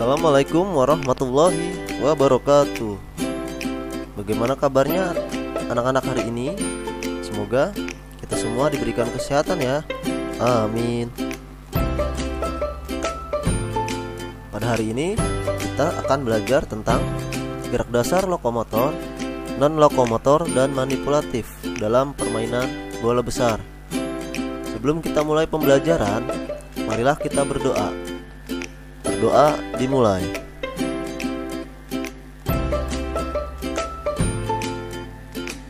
Assalamualaikum warahmatullahi wabarakatuh. Bagaimana kabarnya anak-anak hari ini? Semoga kita semua diberikan kesehatan ya. Amin. Pada hari ini kita akan belajar tentang gerak dasar lokomotor, non-lokomotor, dan manipulatif dalam permainan bola besar. Sebelum kita mulai pembelajaran, marilah kita berdoa. Berdoa dimulai.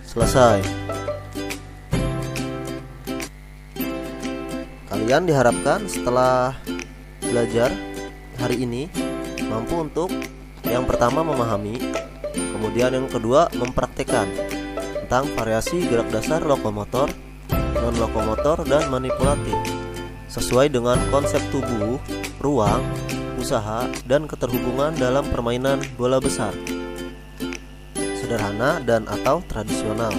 Selesai. Kalian diharapkan setelah belajar hari ini mampu untuk yang pertama memahami, kemudian yang kedua mempraktikkan tentang variasi gerak dasar lokomotor, non-lokomotor, dan manipulatif sesuai dengan konsep tubuh, ruang, usaha, dan keterhubungan dalam permainan bola besar, sederhana dan atau tradisional.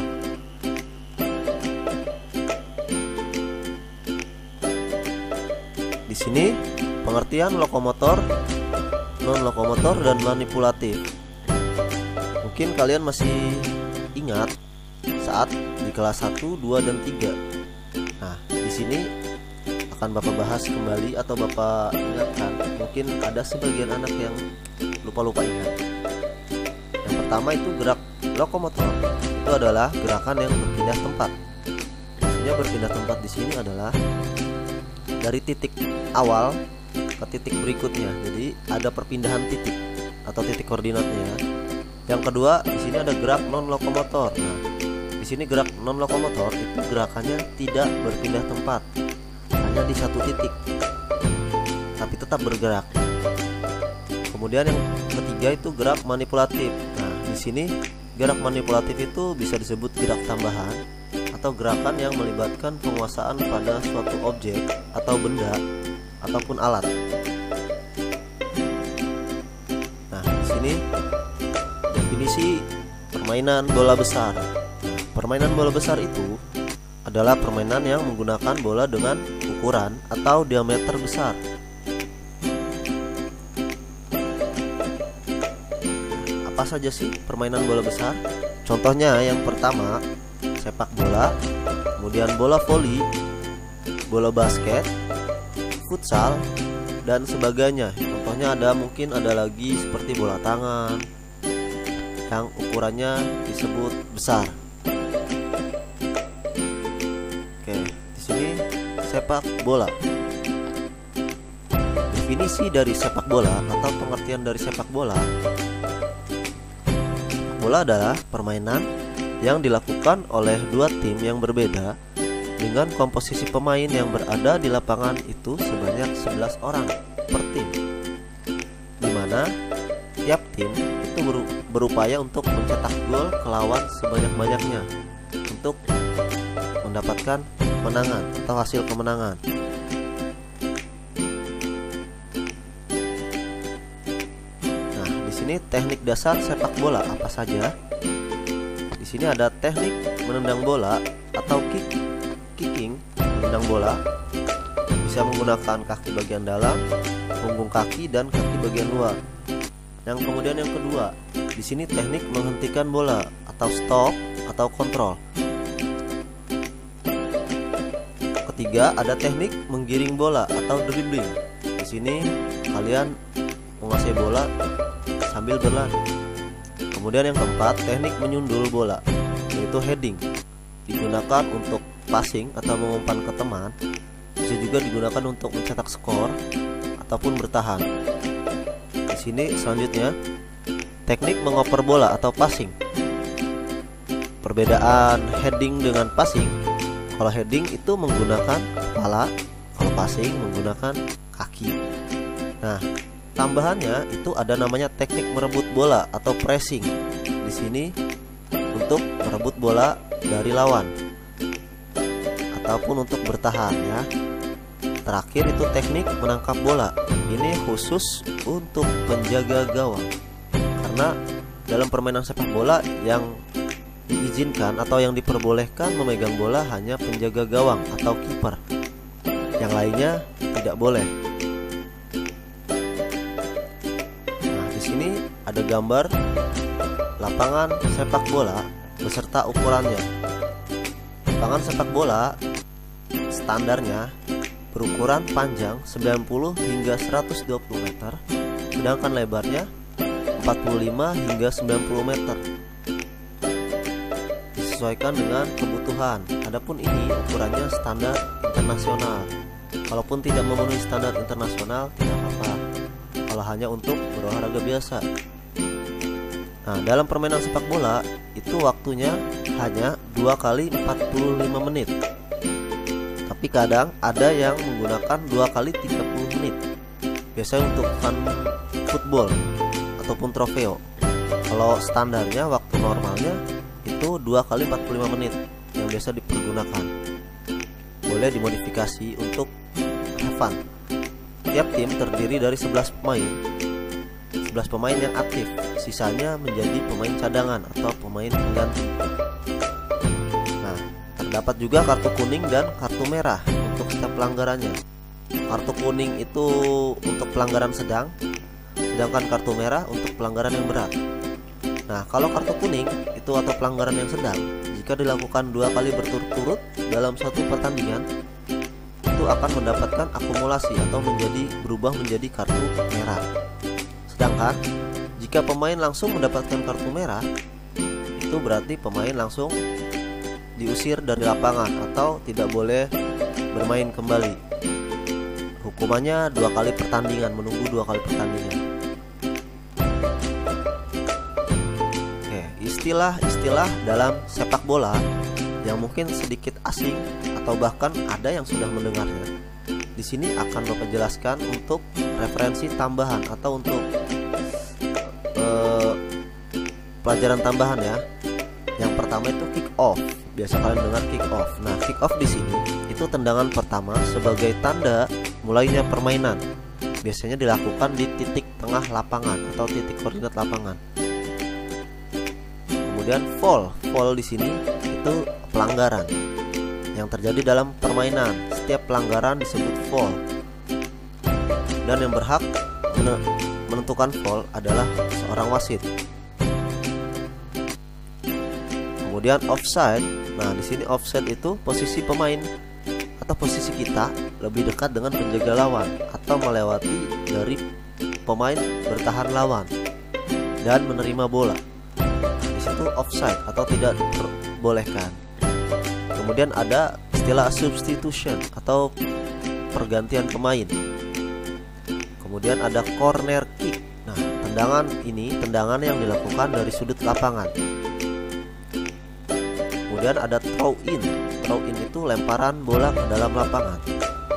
Di sini pengertian lokomotor, non-lokomotor, dan manipulatif. Mungkin kalian masih ingat saat di kelas 1, 2, dan 3. Nah, di sini akan Bapak bahas kembali atau Bapak ingatkan. Mungkin ada sebagian anak yang lupa-lupa ingat. Yang pertama itu gerak lokomotor. Itu adalah gerakan yang berpindah tempat. Maksudnya berpindah tempat di sini adalah dari titik awal ke titik berikutnya. Jadi ada perpindahan titik atau titik koordinatnya. Yang kedua, di sini ada gerak non lokomotor. Nah, di sini gerak non lokomotor itu gerakannya tidak berpindah tempat, hanya di satu titik, tapi tetap bergerak. Kemudian yang ketiga itu gerak manipulatif. Nah, di sini gerak manipulatif itu bisa disebut gerak tambahan atau gerakan yang melibatkan penguasaan pada suatu objek atau benda ataupun alat. Nah, di sini definisi permainan bola besar. Permainan bola besar itu adalah permainan yang menggunakan bola dengan ukuran atau diameter besar. Apa saja sih permainan bola besar? Contohnya yang pertama, sepak bola, kemudian bola voli, bola basket, futsal, dan sebagainya. Contohnya mungkin ada lagi seperti bola tangan yang ukurannya disebut besar. Oke, di sini sepak bola. Definisi dari sepak bola atau pengertian dari sepak bola. Bola adalah permainan yang dilakukan oleh dua tim yang berbeda dengan komposisi pemain yang berada di lapangan itu sebanyak 11 orang per tim, di mana tiap tim itu berupaya untuk mencetak gol ke lawan sebanyak-banyaknya untuk mendapatkan kemenangan atau hasil kemenangan. Nah, di sini teknik dasar sepak bola apa saja? Di sini ada teknik menendang bola atau kicking, menendang bola. Bisa menggunakan kaki bagian dalam, punggung kaki, dan kaki bagian luar. Yang kemudian yang kedua, di sini teknik menghentikan bola atau stop atau kontrol. Ketiga, ada teknik menggiring bola atau dribbling. Di sini kalian menguasai bola sambil berlari. Kemudian yang keempat, teknik menyundul bola, yaitu heading. Digunakan untuk passing atau mengumpan ke teman. Bisa juga digunakan untuk mencetak skor ataupun bertahan. Di sini selanjutnya, teknik mengoper bola atau passing. Perbedaan heading dengan passing. Kalau heading itu menggunakan kepala, kalau passing menggunakan kaki. Nah, tambahannya itu ada namanya teknik merebut bola atau pressing. Di sini untuk merebut bola dari lawan ataupun untuk bertahan ya. Terakhir itu teknik menangkap bola. Ini khusus untuk penjaga gawang. Karena dalam permainan sepak bola yang diizinkan atau yang diperbolehkan memegang bola hanya penjaga gawang atau kiper. Yang lainnya tidak boleh. ada gambar lapangan sepak bola beserta ukurannya. Lapangan sepak bola standarnya berukuran panjang 90 hingga 120 meter, sedangkan lebarnya 45 hingga 90 meter. Disesuaikan dengan kebutuhan. Adapun ini ukurannya standar internasional. Kalaupun tidak memenuhi standar internasional tidak apa-apa, kalau hanya untuk berolahraga biasa. Nah, dalam permainan sepak bola itu waktunya hanya 2 kali 45 menit. Tapi kadang ada yang menggunakan 2 kali 30 menit. Biasanya untuk fun football ataupun trofeo. Kalau standarnya waktu normalnya itu 2 kali 45 menit yang biasa dipergunakan. Boleh dimodifikasi untuk have fun. Tiap tim terdiri dari 11 pemain. 11 pemain yang aktif, sisanya menjadi pemain cadangan atau pemain pengganti. Nah, terdapat juga kartu kuning dan kartu merah untuk setiap pelanggarannya. Kartu kuning itu untuk pelanggaran sedang, sedangkan kartu merah untuk pelanggaran yang berat. Nah, kalau kartu kuning itu atau pelanggaran yang sedang, jika dilakukan 2 kali berturut-turut dalam satu pertandingan, itu akan mendapatkan akumulasi atau berubah menjadi kartu merah. Sedangkan jika pemain langsung mendapatkan kartu merah, itu berarti pemain langsung diusir dari lapangan atau tidak boleh bermain kembali. Hukumannya 2 kali pertandingan, menunggu 2 kali pertandingan. Oke, istilah-istilah dalam sepak bola yang mungkin sedikit asing atau bahkan ada yang sudah mendengarnya. Di sini akan Bapak jelaskan untuk referensi tambahan atau untuk pelajaran tambahan ya. Yang pertama itu kick off. Biasa kalian dengar kick off. Nah, kick off di sini itu tendangan pertama sebagai tanda mulainya permainan. Biasanya dilakukan di titik tengah lapangan atau titik koordinat lapangan. Kemudian fall di sini itu pelanggaran yang terjadi dalam permainan. Setiap pelanggaran disebut fall. Dan yang berhak menentukan fall adalah seorang wasit. Kemudian offside. Nah, di sini offside itu posisi pemain atau posisi kita lebih dekat dengan penjaga lawan atau melewati dari pemain bertahan lawan dan menerima bola. Di situ offside atau tidak diperbolehkan. Kemudian ada istilah substitution atau pergantian pemain. Kemudian ada corner kick. Nah, tendangan yang dilakukan dari sudut lapangan. Kemudian ada throw in. Throw in itu lemparan bola ke dalam lapangan.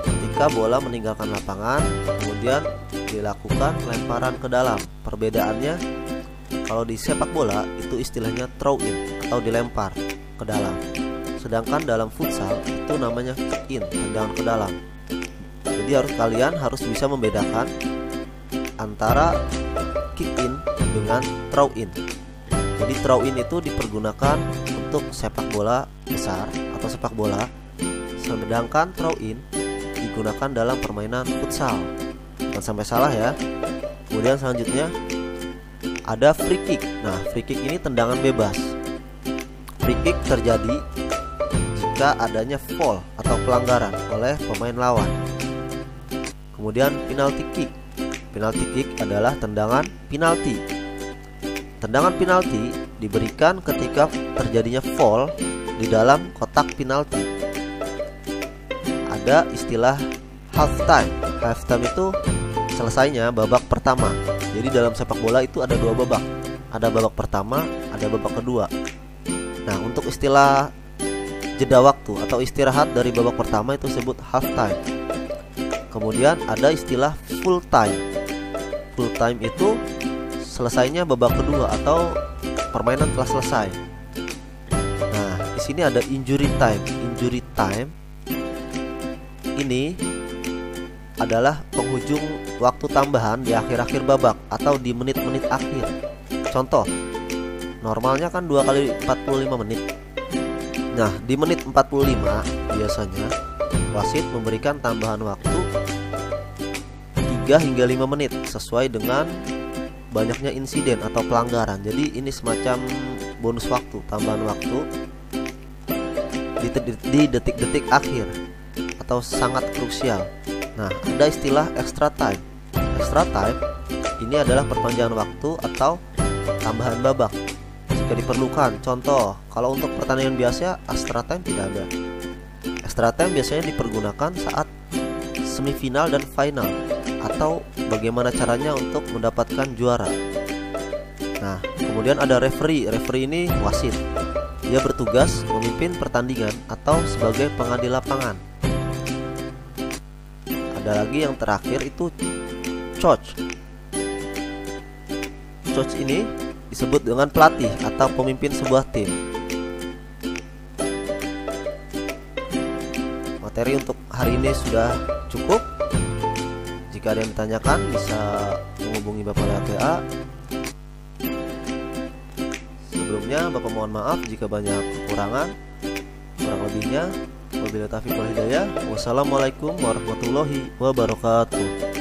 Ketika bola meninggalkan lapangan, kemudian dilakukan lemparan ke dalam. Perbedaannya, kalau di sepak bola itu istilahnya throw in atau dilempar ke dalam. Sedangkan dalam futsal itu namanya kick in, tendangan ke dalam. Jadi kalian harus bisa membedakan antara kick in dengan throw in. Jadi throw in itu dipergunakan untuk sepak bola besar atau sepak bola, sedangkan throw in digunakan dalam permainan futsal. Jangan sampai salah ya. Kemudian selanjutnya ada free kick. Nah, free kick ini tendangan bebas. Free kick terjadi jika adanya foul atau pelanggaran oleh pemain lawan. Kemudian penalty kick. Penalty kick adalah tendangan penalti. Tendangan penalti diberikan ketika terjadinya foul di dalam kotak penalti. Ada istilah half time. Half time itu selesainya babak pertama. Jadi dalam sepak bola itu ada 2 babak. Ada babak pertama, ada babak kedua. Nah, untuk istilah jeda waktu atau istirahat dari babak pertama itu disebut half time. Kemudian ada istilah full time. Full time itu selesainya babak kedua atau permainan telah selesai. Nah, di sini ada injury time. Injury time ini adalah penghujung waktu tambahan di akhir-akhir babak atau di menit-menit akhir. Contoh, normalnya kan 2 kali 45 menit. Nah, di menit 45 biasanya wasit memberikan tambahan waktu 3 hingga 5 menit sesuai dengan banyaknya insiden atau pelanggaran. Jadi ini semacam bonus waktu, tambahan waktu di detik-detik akhir atau sangat krusial. Nah, ada istilah extra time. Extra time ini adalah perpanjangan waktu atau tambahan babak jika diperlukan. Contoh, kalau untuk pertandingan biasa extra time tidak ada. Extra time biasanya dipergunakan saat semifinal dan final, atau bagaimana caranya untuk mendapatkan juara. Nah, kemudian ada referee. Referee ini wasit. Dia bertugas memimpin pertandingan atau sebagai pengadil lapangan. Ada lagi yang terakhir itu coach. Coach ini disebut dengan pelatih atau pemimpin sebuah tim. Materi untuk hari ini sudah cukup. Jika ada yang ditanyakan bisa menghubungi Bapak lewat WA. Sebelumnya Bapak mohon maaf jika banyak kekurangan. Kurang lebihnya wabillahi taufiq wal hidayah. Wassalamualaikum warahmatullahi wabarakatuh.